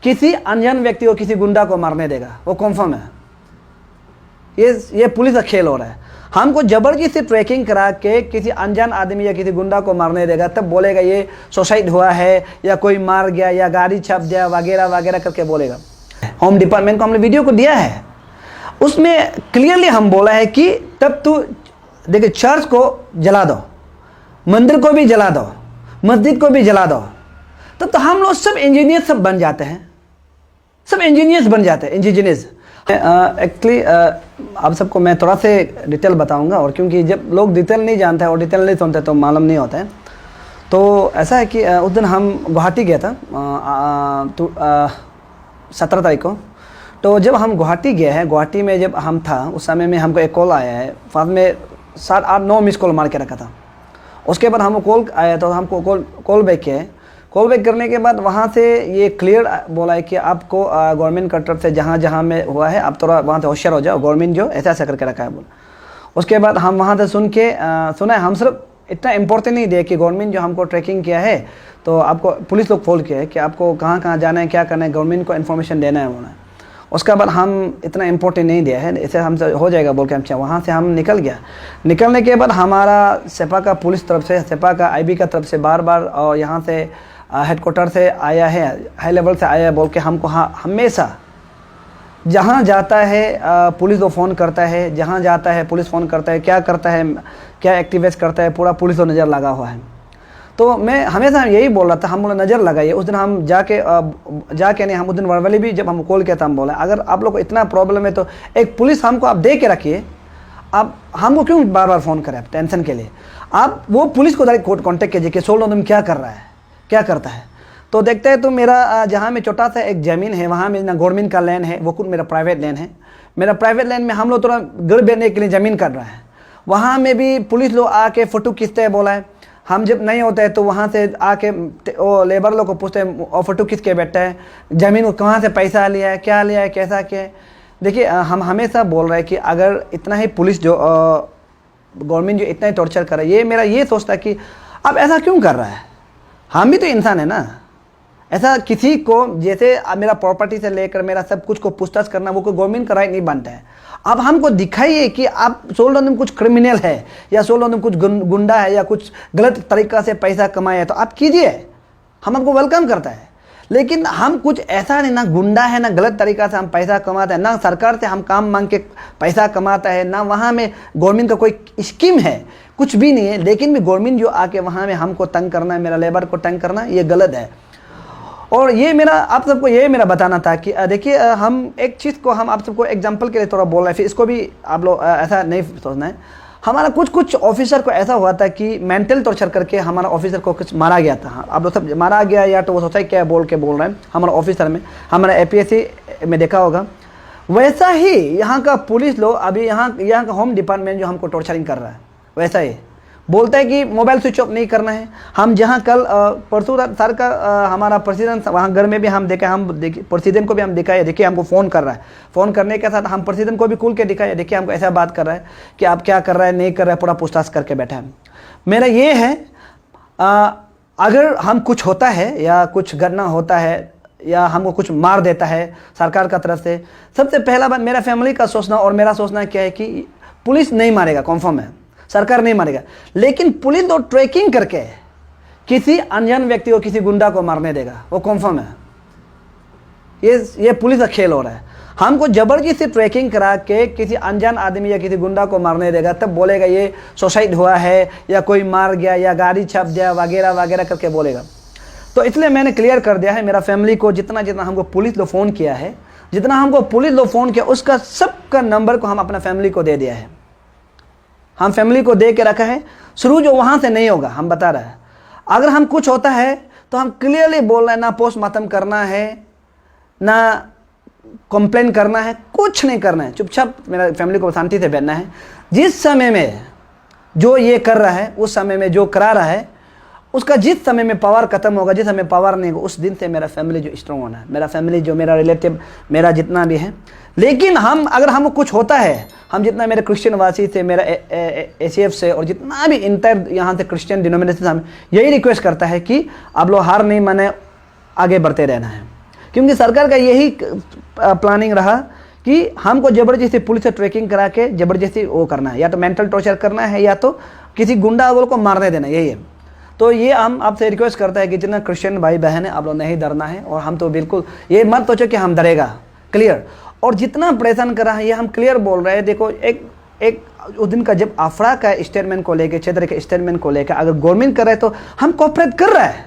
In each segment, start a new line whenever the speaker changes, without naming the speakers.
किसी अनजान व्यक्ति को, किसी गुंडा को मारने देगा, वो कन्फर्म है। ये पुलिस का खेल हो रहा है। हमको जबरदस्ती से ट्रैकिंग करा के किसी अनजान आदमी या किसी गुंडा को मारने देगा, तब बोलेगा ये सुसाइड हुआ है या कोई मार गया या गाड़ी छप गया वगैरह वगैरह करके बोलेगा। होम डिपार्टमेंट को हमने वीडियो को दिया है, उसमें क्लियरली हम बोला है कि तब तू देखिए चर्च को जला दो, मंदिर को भी जला दो, मस्जिद को भी जला दो, तब तो हम लोग सब इंजीनियर सब बन जाते हैं, सब इंजीनियर्स बन जाते हैं, इंजीनियर्स। एक्चुअली आप सबको मैं थोड़ा से डिटेल बताऊंगा, और क्योंकि जब लोग डिटेल नहीं जानते हैं और डिटेल नहीं सुनते तो मालूम नहीं होता है। तो ऐसा है कि उस दिन हम गुवाहाटी गया था 17 तारीख को। तो जब हम गुवाहाटी गए हैं, गुवाहाटी में जब हम था उस समय में हमको एक कॉल आया है, बाद में 7, 8, 9 मिस कॉल मार के रखा था। उसके बाद हमको कॉल आया तो हमको कॉल बैक किया है। कॉल बैक करने के बाद वहाँ से ये क्लियर बोला है कि आपको गवर्नमेंट की तरफ से जहाँ जहाँ में हुआ है आप थोड़ा वहाँ से होशियार हो जाओ, गवर्नमेंट जो ऐसा ऐसा करके रखा है बोला। उसके बाद हम वहाँ से सुना है, हम सिर्फ इतना इम्पोर्टेंट नहीं दिया कि गवर्नमेंट जो हमको ट्रैकिंग किया है तो आपको पुलिस लोग फोन किया है कि आपको कहाँ कहाँ जाना है, क्या करना है, गवर्नमेंट को इन्फॉर्मेशन देना है बोला। उसके बाद हम इतना इम्पोर्टेंट नहीं दिया है, इसे हमसे हो जाएगा बोल के हम वहाँ से हम निकल गया। निकलने के बाद हमारा सेपा का पुलिस तरफ से, सेपा का आईबी का तरफ से बार बार और यहाँ से हेडक्वार्टर से आया है, हाई लेवल से आया है बोल के हमको हमेशा जहाँ जाता है पुलिस को फ़ोन करता है, जहाँ जाता है पुलिस फ़ोन करता है, क्या करता है, क्या एक्टिवेट करता है, पूरा पुलिस को नज़र लगा हुआ है। तो मैं हमेशा यही बोल रहा था, हम बोला नज़र लगाइए। उस दिन हम जाके नहीं, हम उस दिन वर्बली भी जब हम कॉल किया था हम बोला अगर आप लोग को इतना प्रॉब्लम है तो एक पुलिस हमको आप दे के रखिए, आप हमको क्यों बार बार फ़ोन करें आप टेंशन के लिए। आप वो पुलिस को डायरेक्ट कॉन्टेक्ट कीजिए कि सोल्ड तुम क्या कर रहा है, क्या करता है। तो देखते हैं तो मेरा जहाँ में छोटा सा एक ज़मीन है वहाँ में ना गवर्नमेंट का लैंड है, वो खुद मेरा प्राइवेट लैंड है। मेरा प्राइवेट लैंड में हम लोग थोड़ा घर बेचने के लिए ज़मीन कर रहा है। वहाँ में भी पुलिस लोग आके फ़ोटो खींचते हैं बोला है। हम जब नहीं होते हैं तो वहाँ से आके वो लेबर लोग को पूछते हैं और फ़ोटो खींच के बैठा है, ज़मीन को कहाँ से पैसा लिया है, क्या लिया है, कैसा क्या है। देखिए हम हमेशा बोल रहे हैं कि अगर इतना ही पुलिस जो गवर्नमेंट जो इतना ही टॉर्चर कर रहा है, ये मेरा ये सोचता है कि अब ऐसा क्यों कर रहा है। हम भी तो इंसान है ना। ऐसा किसी को जैसे मेरा प्रॉपर्टी से लेकर मेरा सब कुछ को पूछताछ करना वो कोई गवर्नमेंट का राइट नहीं बनता है। अब हमको दिखाइए कि आप सोल्ड कुछ क्रिमिनल है या सोल्ड कुछ गुंडा है या कुछ गलत तरीका से पैसा कमाया है तो आप कीजिए, हम आपको वेलकम करता है। लेकिन हम कुछ ऐसा नहीं, ना गुंडा है ना गलत तरीका से हम पैसा कमाते हैं, ना सरकार से हम काम मांग के पैसा कमाता है, ना वहाँ में गवर्नमेंट का कोई स्कीम है, कुछ भी नहीं है। लेकिन भी गवर्नमेंट जो आके वहाँ में हमको तंग करना है, मेरा लेबर को तंग करना, ये गलत है। और ये मेरा आप सबको ये मेरा बताना था कि देखिए हम एक चीज़ को हम आप सबको एग्जांपल के लिए थोड़ा बोल रहे हैं, फिर इसको भी आप लोग ऐसा नहीं सोचना है। हमारा कुछ ऑफिसर को ऐसा हुआ था कि मेंटल टॉर्चर करके हमारा ऑफिसर को कुछ मारा गया था। आप लोग सब मारा गया या तो वो सोचा क्या बोल रहे हैं हमारा ऑफिसर में, हमारा APSC में देखा होगा। वैसा ही यहाँ का पुलिस लोग अभी यहाँ का होम डिपार्टमेंट जो हमको टॉर्चरिंग कर रहा है, वैसा ही बोलता है कि मोबाइल स्विच ऑफ नहीं करना है। हम जहाँ कल परसों सर का हमारा प्रेसिडेंट वहाँ घर में भी हम देखा, हम देखिए प्रेसिडेंट को भी हम दिखाए, देखिए हमको फ़ोन कर रहा है। फ़ोन करने के साथ हम प्रेसिडेंट को भी खुल के दिखाए, देखिए हमको ऐसा बात कर रहा है कि आप क्या कर रहा है, नहीं कर रहा है, पूरा पूछताछ करके बैठा है। मेरा ये है अगर हम कुछ होता है या कुछ घटना होता है या हमको कुछ मार देता है सरकार का तरफ से, सबसे पहला बात मेरा फैमिली का सोचना और मेरा सोचना क्या है कि पुलिस नहीं मारेगा, कन्फर्म है, सरकार नहीं मारेगा। लेकिन पुलिस तो ट्रैकिंग करके किसी अनजान व्यक्ति को, किसी गुंडा को मारने देगा, वो कन्फर्म है। ये पुलिस का खेल हो रहा है। हमको जबरदस्ती ट्रैकिंग करा के किसी अनजान आदमी या किसी गुंडा को मारने देगा, तब बोलेगा ये सुसाइड हुआ है या कोई मार गया या गाड़ी छप गया वगैरह वगैरह करके बोलेगा। तो इसलिए मैंने क्लियर कर दिया है मेरा फैमिली को, जितना हमको पुलिस लोग फ़ोन किया है, जितना हमको पुलिस लोग फ़ोन किया उसका सबका नंबर को हम अपना फैमिली को दे दिया है। हम फैमिली को दे के रखा है। शुरू जो वहाँ से नहीं होगा, हम बता रहे हैं। अगर हम कुछ होता है तो हम क्लियरली बोल रहे हैं, ना पोस्टमार्टम करना है, ना कंप्लेन करना है, कुछ नहीं करना है। चुपचाप मेरा फैमिली को शांति से बैठना है। जिस समय में जो ये कर रहा है, उस समय में जो करा रहा है, उसका जिस समय में पावर खत्म होगा, जिस समय पावर नहीं होगा, उस दिन से मेरा फैमिली जो स्ट्रॉन्ग होना है, मेरा फैमिली जो मेरा रिलेटिव, मेरा जितना भी है। लेकिन हम अगर हमको कुछ होता है, हम जितना मेरे क्रिश्चियन वासी से, मेरा ACF से और जितना भी इंटर यहाँ से क्रिश्चियन डिनोमिनेशन से हम यही रिक्वेस्ट करता है कि आप लोग हार नहीं माने, आगे बढ़ते रहना है। क्योंकि सरकार का यही प्लानिंग रहा कि हमको ज़बरदस्ती पुलिस से ट्रैकिंग करा के ज़बरदस्ती वो करना है, या तो मेंटल टॉर्चर करना है या तो किसी गुंडा को मारने देना, यही है। तो ये हम आपसे रिक्वेस्ट करते हैं कि जितना क्रिश्चियन भाई बहन है, आप लोग नहीं डरना है। और हम तो बिल्कुल ये मत सोचो कि हम डरेगा, क्लियर। और जितना परेशान कर रहा है ये हम क्लियर बोल रहे हैं। देखो एक उस दिन का जब अफरा का स्टेटमेंट को लेकर, क्षेत्र के स्टेटमेंट को लेकर अगर गवर्नमेंट कर रहा है तो हम कोऑपरेट कर रहा है,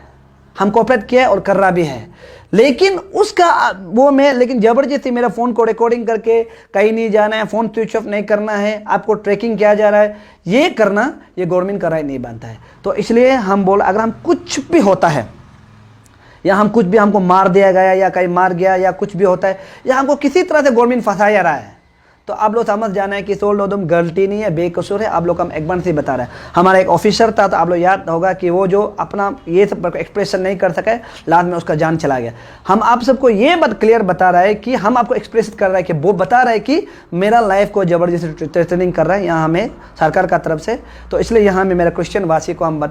हम कोऑपरेट किया है और कर रहा भी है। लेकिन उसका वो में लेकिन ज़बरदस्ती मेरा फ़ोन को रिकॉर्डिंग करके कहीं नहीं जाना है, फ़ोन स्विच ऑफ नहीं करना है, आपको ट्रैकिंग किया जा रहा है, ये करना ये गवर्नमेंट का राय नहीं बनता है। तो इसलिए हम बोल, अगर हम कुछ भी होता है या हम कुछ भी हमको मार दिया गया या कहीं मार गया या कुछ भी होता है या हमको किसी तरह से गवर्नमेंट फंसा जा रहा है, तो आप लोग समझ जाना है कि सोल्ड ओदम गलती नहीं है, बेकसूर है। आप लोग हम एक बार से बता रहे हैं। हमारा एक ऑफिसर था, तो आप लोग याद होगा कि वो जो अपना ये सब एक्सप्रेशन नहीं कर सके, लास्ट में उसका जान चला गया। हम आप सबको ये बात क्लियर बता रहा है कि हम आपको एक्सप्रेस कर रहे हैं कि वो बता रहा है कि मेरा लाइफ को ज़बरदस्ती थ्रेटनिंग कर रहा है यहाँ हमें सरकार का तरफ से। तो इसलिए यहाँ में मेरा क्रिश्चियन वासी को हम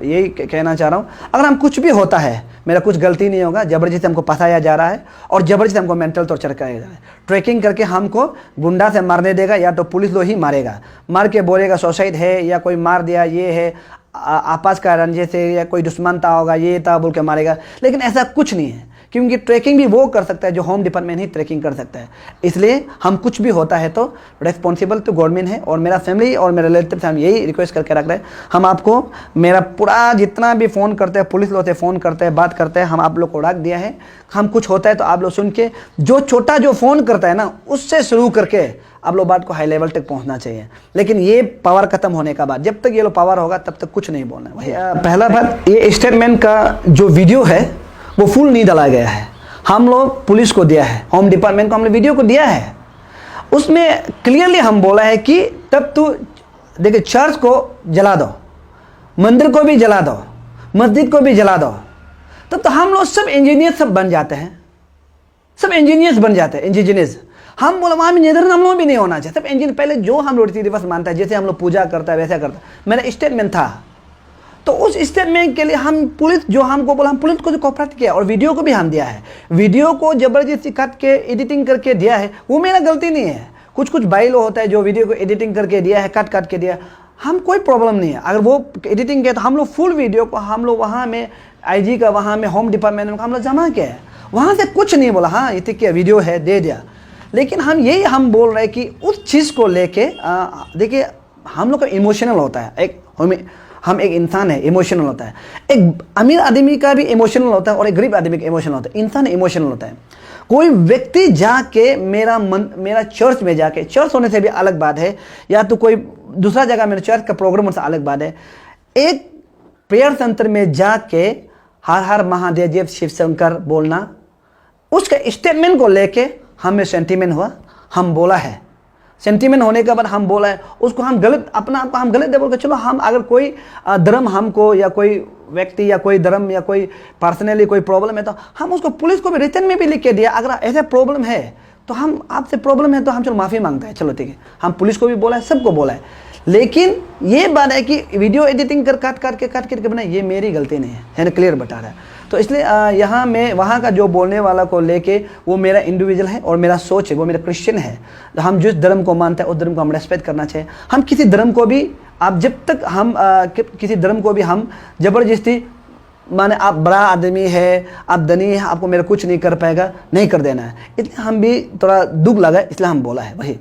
यही कहना चाह रहा हूँ, अगर हम कुछ भी होता है, मेरा कुछ गलती नहीं होगा, ज़बरदस्ती हमको फंसाया जा रहा है और ज़बरदस्ती हमको मेंटल टॉर्चर कराया जा रहा है, ट्रैकिंग करके हमको गुंडा से मारने देगा या तो पुलिस लोग ही मारेगा, मार के बोलेगा सुसाइड है या कोई मार दिया, ये है आपस का रंजे से या कोई दुश्मन था होगा, ये था बोल के मारेगा। लेकिन ऐसा कुछ नहीं है, क्योंकि ट्रैकिंग भी वो कर सकता है जो होम डिपार्टमेंट ही ट्रैकिंग कर सकता है। इसलिए हम कुछ भी होता है तो रिस्पॉन्सिबल तो गवर्नमेंट है। और मेरा फैमिली और मेरे रिलेटिव से हम यही रिक्वेस्ट करके रख रहे हैं, हम आपको मेरा पूरा जितना भी फ़ोन करते हैं, पुलिस लोग से फ़ोन करते हैं, बात करते हैं, हम आप लोग को रख दिया है। हम कुछ होता है तो आप लोग सुन के, जो छोटा जो फ़ोन करता है ना, उससे शुरू करके आप लोग बात को हाई लेवल तक पहुंचना चाहिए। लेकिन ये पावर खत्म होने का बाद, जब तक ये लोग पावर होगा तब तक कुछ नहीं बोलना है। वही पहला बात, ये स्टेटमेंट का जो वीडियो है वो फुल नहीं डाला गया है। हम लोग पुलिस को दिया है, होम डिपार्टमेंट को हमने वीडियो को दिया है। उसमें क्लियरली हम बोला है कि तब तू देखिए, चर्च को जला दो, मंदिर को भी जला दो, मस्जिद को भी जला दो, तब तो हम लोग सब इंजीनियर सब बन जाते हैं, सब इंजीनियर्स बन जाते हैं, इंजीनियर्स। हम बोला वहाँ में निधर हम लोग भी नहीं होना चाहिए, सब इंजीनियर। पहले जो हम लोग रीति रिवाज मानता है, जैसे हम लोग पूजा करता है वैसा करता है, मेरा स्टेटमेंट था। तो उस स्टेटमेंट के लिए हम पुलिस जो हमको बोला, हम पुलिस को जो कोऑपरेट किया और वीडियो को भी हम दिया है। वीडियो को ज़बरदस्ती काट के एडिटिंग करके दिया है, वो मेरा गलती नहीं है। कुछ भाई लोग होता है जो वीडियो को एडिटिंग करके दिया है, काट के दिया, हम कोई प्रॉब्लम नहीं है। अगर वो एडिटिंग किया तो हम लोग फुल वीडियो को हम लोग वहाँ में IG का, वहाँ में होम डिपार्टमेंट में हम लोग जमा किया है, वहाँ से कुछ नहीं बोला, हाँ ये क्या वीडियो है दे दिया। लेकिन हम यही हम बोल रहे हैं कि उस चीज़ को लेके देखिए, हम लोग का इमोशनल होता है, हम एक इंसान है, इमोशनल होता है। एक अमीर आदमी का भी इमोशनल होता है और एक गरीब आदमी का इमोशनल होता है। इंसान इमोशनल होता है। कोई व्यक्ति जाके मेरा चर्च में जाके, चर्च होने से भी अलग बात है, या तो कोई दूसरा जगह मेरे चर्च का प्रोग्राम होने से अलग बात है, एक प्रेयर सेंटर में जाके हर हर महादेव जय शिव शंकर बोलना, उसका स्टेटमेंट को लेके हमें सेंटीमेंट हुआ, हम बोला है। सेंटीमेंट होने के बाद हम बोला है, उसको हम गलत, अपना आप हम गलत दे बोल के, चलो हम अगर कोई धर्म हमको या कोई व्यक्ति या कोई धर्म या कोई पर्सनली कोई प्रॉब्लम है तो हम उसको पुलिस को भी रिटर्न में भी लिख के दिया, अगर ऐसा प्रॉब्लम है तो हम आपसे प्रॉब्लम है तो हम चलो माफ़ी मांगते हैं, चलो ठीक है। हम पुलिस को भी बोला है, सबको बोला है। लेकिन ये बात है कि वीडियो एडिटिंग काट के बनाए, ये मेरी गलती नहीं है ना, क्लियर बता रहा है। तो इसलिए यहाँ मैं वहाँ का जो बोलने वाला को लेके, वो मेरा इंडिविजुअल है और मेरा सोच है, वो मेरा क्रिश्चियन है। तो हम जिस धर्म को मानते हैं उस धर्म को हम रेस्पेक्ट करना चाहिए। हम किसी धर्म को भी, आप जब तक हम किसी धर्म को भी हम ज़बरदस्ती माने आप बड़ा आदमी है, आप धनी है, आपको मेरा कुछ नहीं कर पाएगा, नहीं कर देना है। इसलिए हम भी थोड़ा दुख लगा, इसलिए हम बोला है वही।